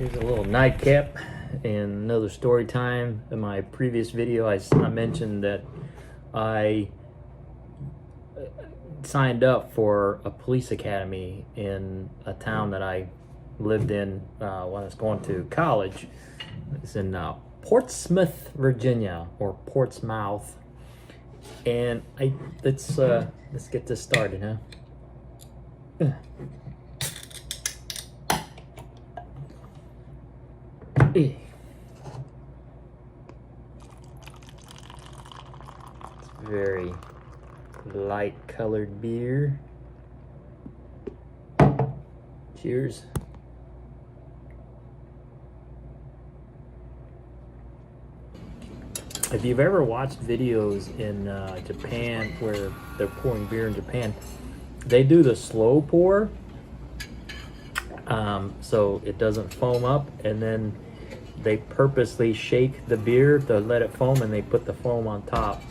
Here's a little nightcap and another story time. In my previous video, I mentioned that I signed up for a police academy in a town that I lived in when I was going to college. It's in Portsmouth, Virginia, or Portsmouth. And let's get this started, huh? It's very light colored beer. Cheers. If you've ever watched videos in Japan where they're pouring beer in Japan, they do the slow pour, so it doesn't foam up, and then they purposely shake the beer to let it foam, and they put the foam on top.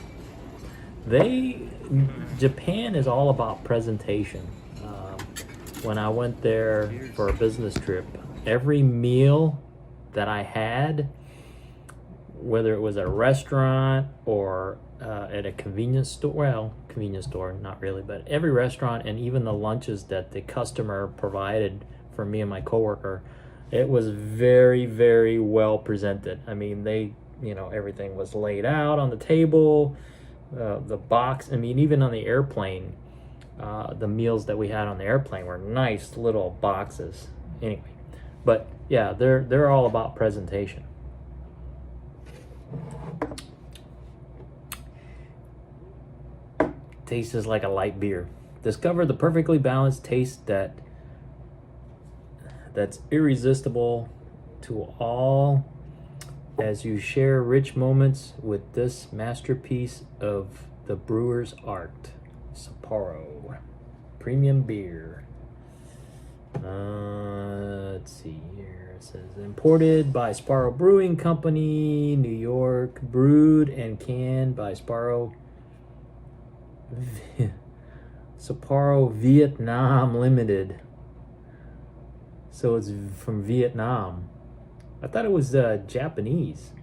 Japan is all about presentation. When I went there for a business trip, every meal that I had, whether it was at a restaurant or at a convenience store, not really, but every restaurant, and even the lunches that the customer provided for me and my coworker, it was very, very well presented. I mean, everything was laid out on the table, the box. I mean, even on the airplane, the meals that we had on the airplane were nice little boxes. Anyway, but yeah, they're all about presentation. Tastes like a light beer. Discover the perfectly balanced taste that's irresistible to all as you share rich moments with this masterpiece of the brewer's art. Sapporo premium beer. Let's see here. It says imported by Sapporo Brewing Company, New York, brewed and canned by Sapporo Vietnam Limited. So it's from Vietnam. I thought it was Japanese.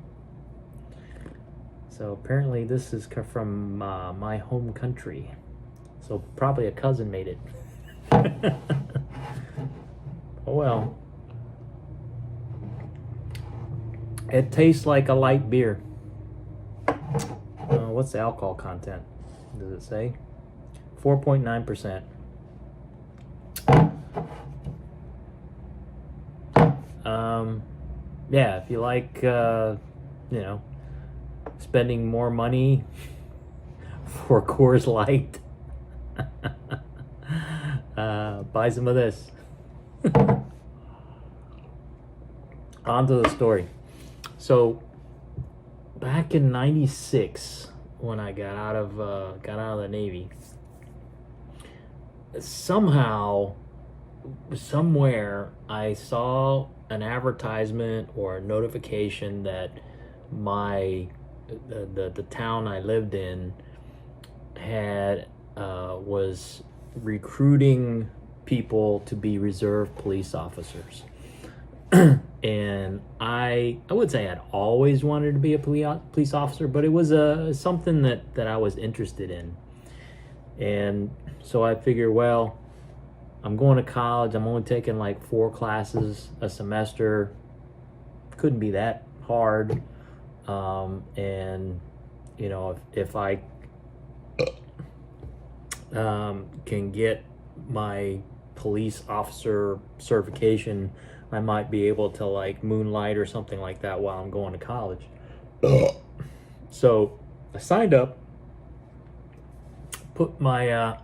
So apparently this is from my home country. So probably a cousin made it. Oh well. It tastes like a light beer. What's the alcohol content? Does it say? 4.9%. Yeah, if you like, spending more money for Coors Light, buy some of this. On to the story. So, back in '96, when I got out of the Navy, somewhere I saw an advertisement or a notification that the town I lived in was recruiting people to be reserve police officers. And I would say I'd always wanted to be a police officer, but it was something that I was interested in. And so I figured, well, I'm going to college. I'm only taking like 4 classes a semester. Couldn't be that hard. And if I can get my police officer certification, I might be able to like moonlight or something like that while I'm going to college. So I signed up, put my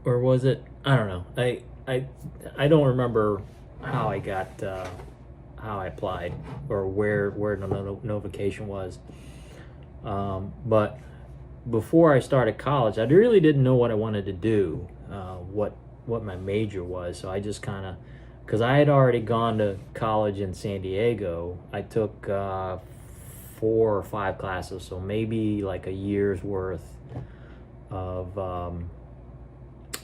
or was it? I don't know. I don't remember how I got how I applied or where the notification was. But before I started college, I really didn't know what I wanted to do, what my major was. So I just kind of, because I had already gone to college in San Diego, I took 4 or 5 classes, so maybe like a year's worth of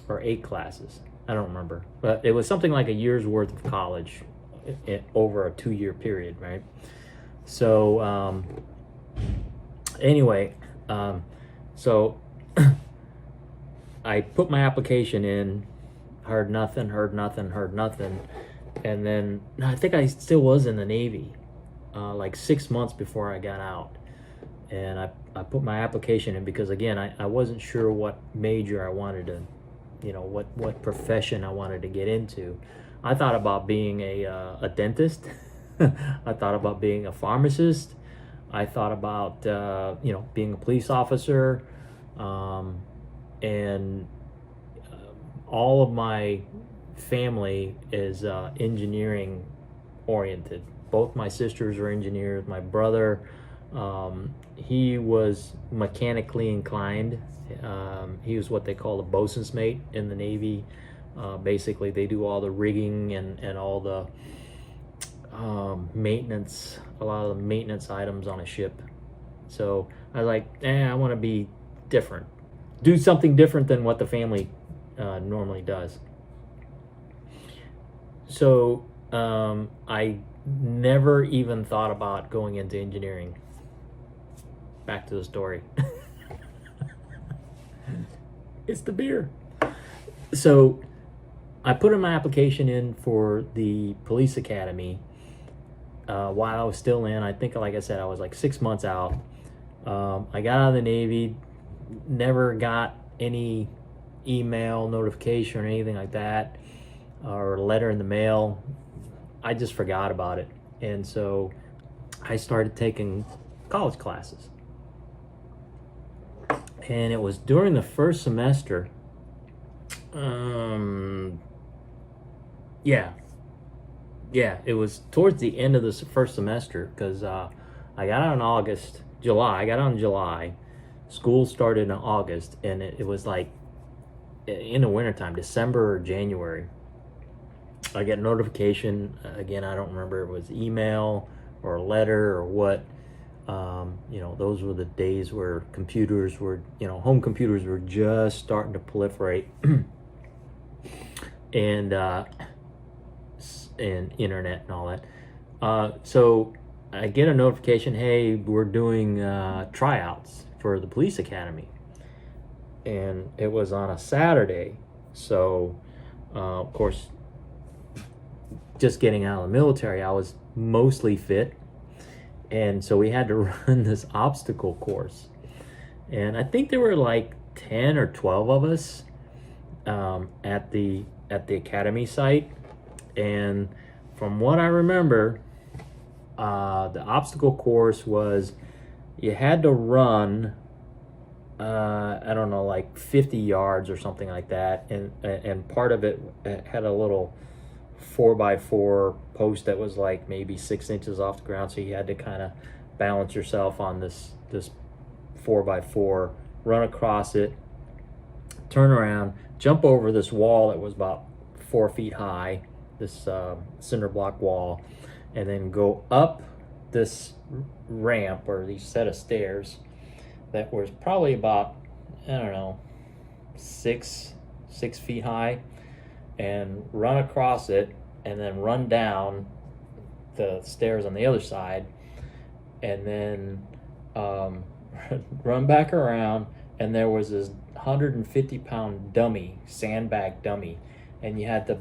or 8 classes. I don't remember, but it was something like a year's worth of college over a 2-year period, right? So anyway, so I put my application in, heard nothing, and then I think I still was in the Navy, like 6 months before I got out. And I put my application in because, again, I wasn't sure what major I wanted to, what profession I wanted to get into. I thought about being a dentist. I thought about being a pharmacist. I thought about, being a police officer. And all of my family is engineering oriented. Both my sisters are engineers. My brother, he was mechanically inclined. He was what they call a bosun's mate in the Navy. Basically, they do all the rigging and all the maintenance, a lot of the maintenance items on a ship. So I was like, I want to be different. Do something different than what the family normally does. So I never even thought about going into engineering. Back to the story. It's the beer. So I put in my application in for the police academy while I was still in. I think, like I said, I was like 6 months out. I got out of the Navy, never got any email notification or anything like that, or a letter in the mail. I just forgot about it. And so I started taking college classes. And it was during the first semester. It was towards the end of the first semester, because I got out in July. I got out in July. School started in August, and it was like in the wintertime, December or January. I get a notification. Again, I don't remember if it was email or a letter or what. Those were the days where computers were, home computers were just starting to proliferate. and internet and all that. So I get a notification, hey, we're doing tryouts for the police academy. And it was on a Saturday. So, of course, just getting out of the military, I was mostly fit. And so we had to run this obstacle course. And I think there were like 10 or 12 of us at the academy site. And from what I remember, the obstacle course was you had to run, I don't know, like 50 yards or something like that. And part of it had a little 4x4 post that was like maybe 6 inches off the ground, so you had to kind of balance yourself on this 4x4, run across it, turn around, jump over this wall that was about 4 feet high, this cinder block wall, and then go up this ramp or these set of stairs that was probably about, I don't know, 6 feet high, and run across it, and then run down the stairs on the other side, and then run back around, and there was this 150-pound dummy, sandbag dummy, and you had to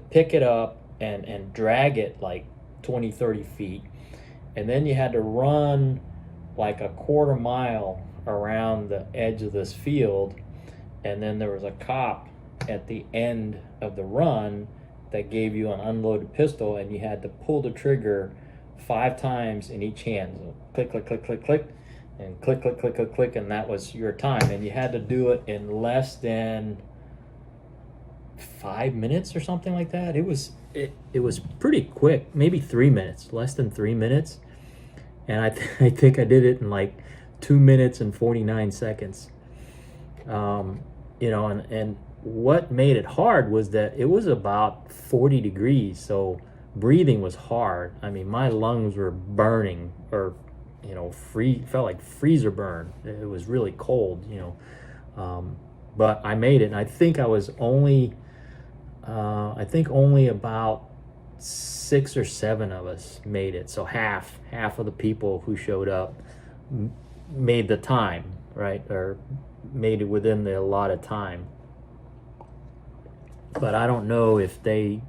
pick it up and drag it like 20-30 feet, and then you had to run like a quarter mile around the edge of this field, and then there was a cop at the end of the run that gave you an unloaded pistol, and you had to pull the trigger 5 times in each hand. So click, click, click, click, click, and click, click, click, click, click, and that was your time. And you had to do it in less than 5 minutes or something like that. It was pretty quick, maybe 3 minutes, less than 3 minutes. And I think I did it in like 2 minutes and 49 seconds. And what made it hard was that it was about 40 degrees, so breathing was hard. I mean, my lungs were burning, or felt like freezer burn. It was really cold, but I made it, and I think I was only I think only about 6 or 7 of us made it. So half of the people who showed up made the time, right, or made it within the allotted time. But I don't know if they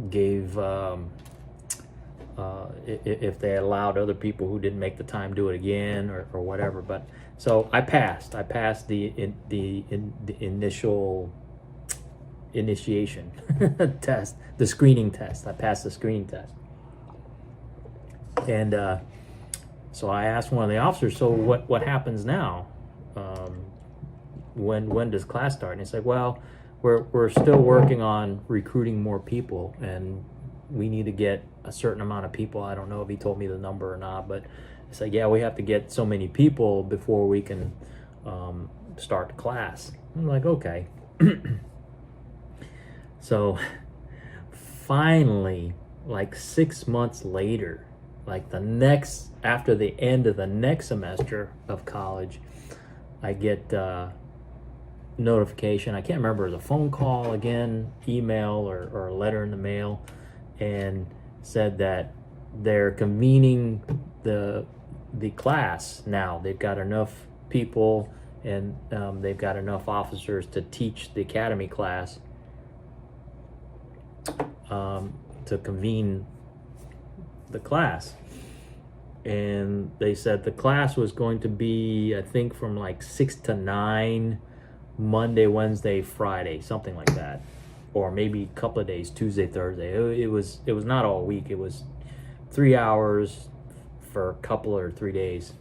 gave if they allowed other people who didn't make the time do it again or whatever. But so I passed the initial initiation test, the screening test. I passed the screening test. And so I asked one of the officers, so what happens now? When does class start? And he's like, well, we're still working on recruiting more people, and we need to get a certain amount of people. I don't know if he told me the number or not, but it's like, yeah, we have to get so many people before we can start the class. I'm like, okay. So finally, like 6 months later, like after the end of the next semester of college, I get notification. I can't remember, it was a phone call again, email, or a letter in the mail, and said that they're convening the class now. They've got enough people, and they've got enough officers to teach the academy class, to convene the class. And they said the class was going to be, I think, from like 6 to 9, Monday, Wednesday, Friday, something like that, or maybe a couple of days, Tuesday, Thursday. It was not all week. It was 3 hours for a couple or 3 days.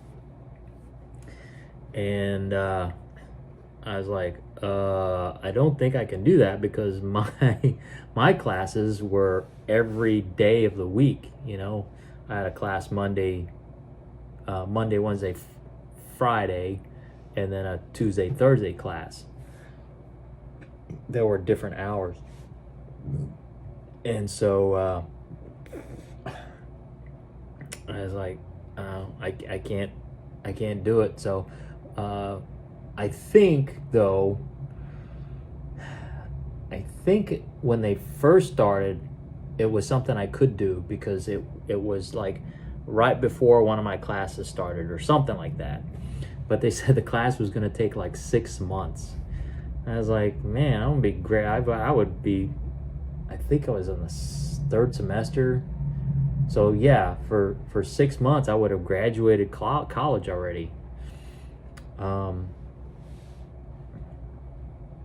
And I was like, I don't think I can do that, because my classes were every day of the week. You know, I had a class Monday, Wednesday, Friday, and then a Tuesday, Thursday class. There were different hours. And so I was like, I can't do it. So I think when they first started, it was something I could do, because it was like right before one of my classes started or something like that. But they said the class was going to take like 6 months. And I was like, man, I'm gonna be great. I would be, I think I was in the 3rd semester. So yeah, for 6 months I would have graduated college already.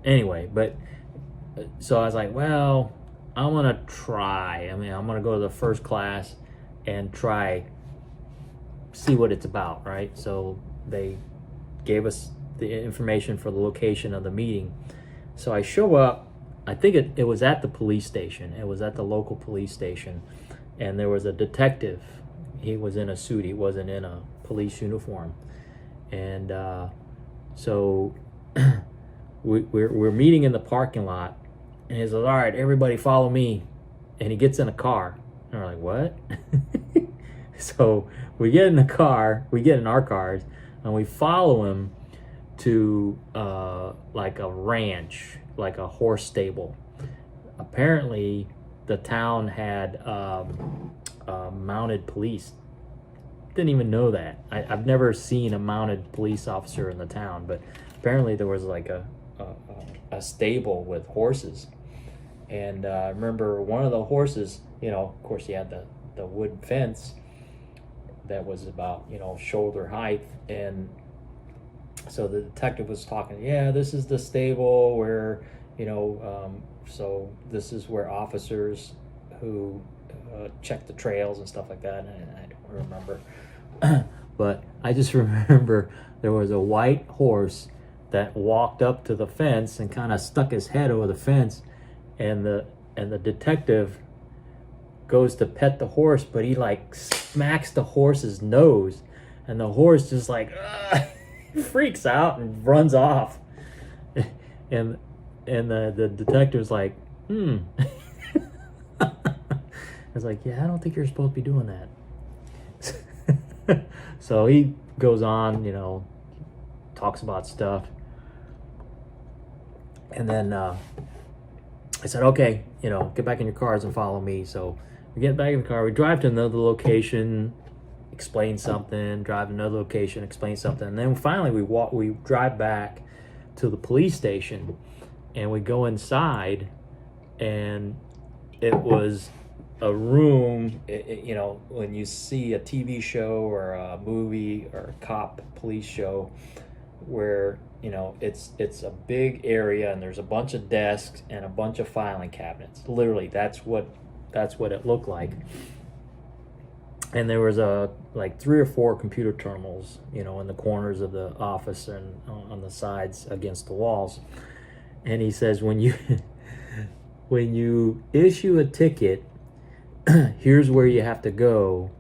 Anyway, but so I was like, well, I'm gonna try. I mean, I'm gonna go to the first class and see what it's about, right? So they gave us the information for the location of the meeting. So I show up. I think it was at the police station. It was at the local police station, and there was a detective. He was in a suit. He wasn't in a police uniform. And so we're meeting in the parking lot, and he's like, all right, everybody follow me. And he gets in a car. And we're like, what? So we get in our cars, and we follow him to like a ranch, like a horse stable. Apparently the town had mounted police. Didn't even know that. I've never seen a mounted police officer in the town, but apparently there was like a stable with horses. And I remember one of the horses, you know, of course he had the wood fence that was about, you know, shoulder height. And so the detective was talking, yeah, this is the stable where, you know, so this is where officers who check the trails and stuff like that. And I don't remember. But I just remember there was a white horse that walked up to the fence and kind of stuck his head over the fence, and the detective goes to pet the horse, but he like smacks the horse's nose, and the horse just like freaks out and runs off. And the detective's like, I was like, yeah, I don't think you're supposed to be doing that. So he goes on, you know, talks about stuff. And then I said, okay, get back in your cars and follow me. So we get back in the car, we drive to another location, explain something, drive to another location, explain something. And then finally we drive back to the police station, and we go inside, and it was a room, when you see a TV show or a movie or a cop police show where it's a big area and there's a bunch of desks and a bunch of filing cabinets. Literally, that's what it looked like. And there was like 3 or 4 computer terminals, in the corners of the office and on the sides against the walls. And he says, when you issue a ticket, here's where you have to go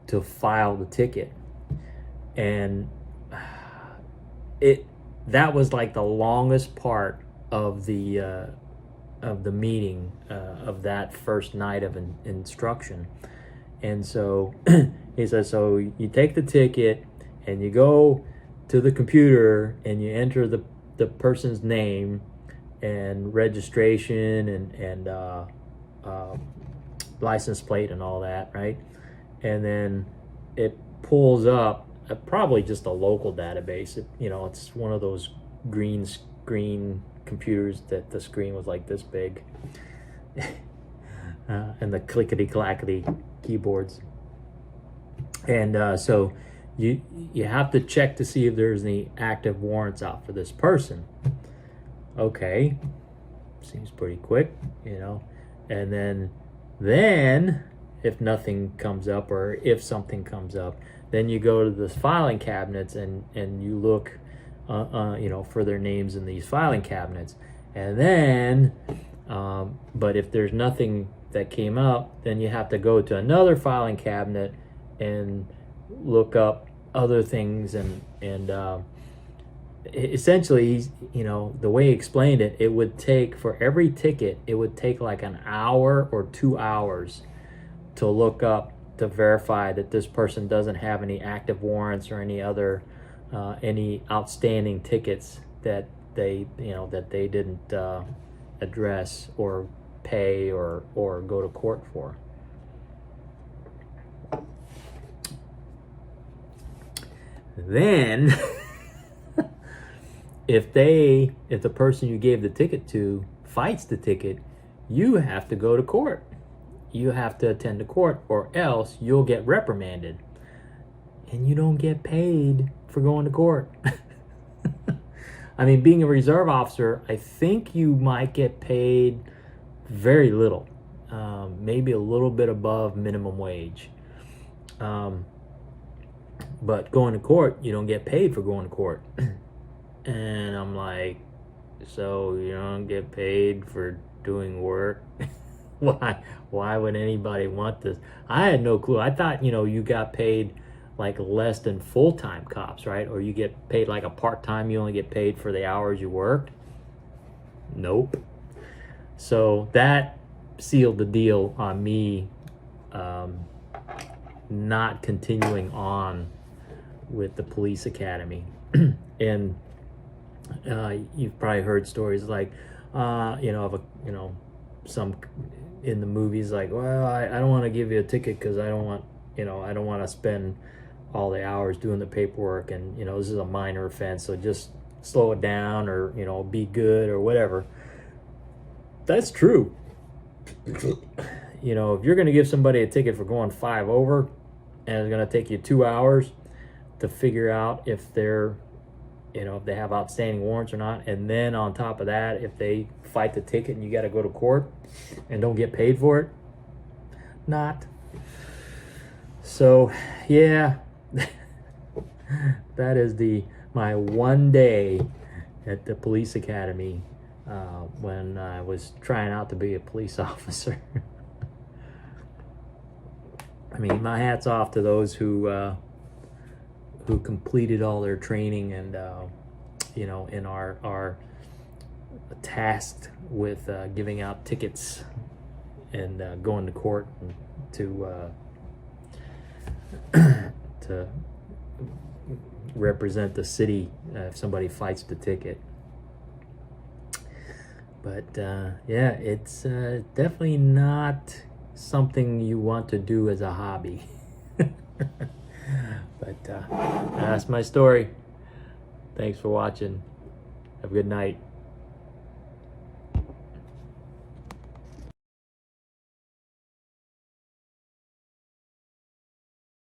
to file the ticket. And that was like the longest part of the meeting, of that first night of instruction. And so he says, so you take the ticket and you go to the computer and you enter the person's name and registration and license plate and all that, right? And then it pulls up probably just a local database. It's one of those green screen computers that the screen was like this big, and the clickety-clackety keyboards. And so you have to check to see if there's any active warrants out for this person. Okay, seems pretty quick, and then if nothing comes up, or if something comes up, then you go to the filing cabinets and you look for their names in these filing cabinets. And then but if there's nothing that came up, then you have to go to another filing cabinet and look up other things. And essentially, the way he explained it, it would take, for every ticket, it would take like an hour or 2 hours to look up, to verify that this person doesn't have any active warrants or any other any outstanding tickets that they didn't address or pay or go to court for. Then if the person you gave the ticket to fights the ticket, you have to go to court. You have to attend to court, or else you'll get reprimanded. And you don't get paid for going to court. I mean, being a reserve officer, I think you might get paid very little. Maybe a little bit above minimum wage. But going to court, you don't get paid for going to court. And I'm like, so you don't get paid for doing work? Why would anybody want this? I had no clue. I thought, you got paid like less than full-time cops, right? Or you get paid like a part-time, you only get paid for the hours you worked. Nope. So that sealed the deal on me not continuing on with the police academy. And you've probably heard stories like some in the movies, like, well, I don't want to give you a ticket because I don't want to spend all the hours doing the paperwork, and this is a minor offense, so just slow it down, or be good, or whatever. That's true. If you're going to give somebody a ticket for going 5 over, and it's going to take you 2 hours to figure out if they're if they have outstanding warrants or not, and then on top of that, if they fight the ticket and you got to go to court and don't get paid for it, not. So yeah, that is my one day at the police academy when I was trying out to be a police officer. I mean, my hat's off to those who completed all their training and and are tasked with giving out tickets and going to court to to represent the city if somebody fights the ticket. But yeah, it's definitely not something you want to do as a hobby. But that's my story. Thanks for watching. Have a good night.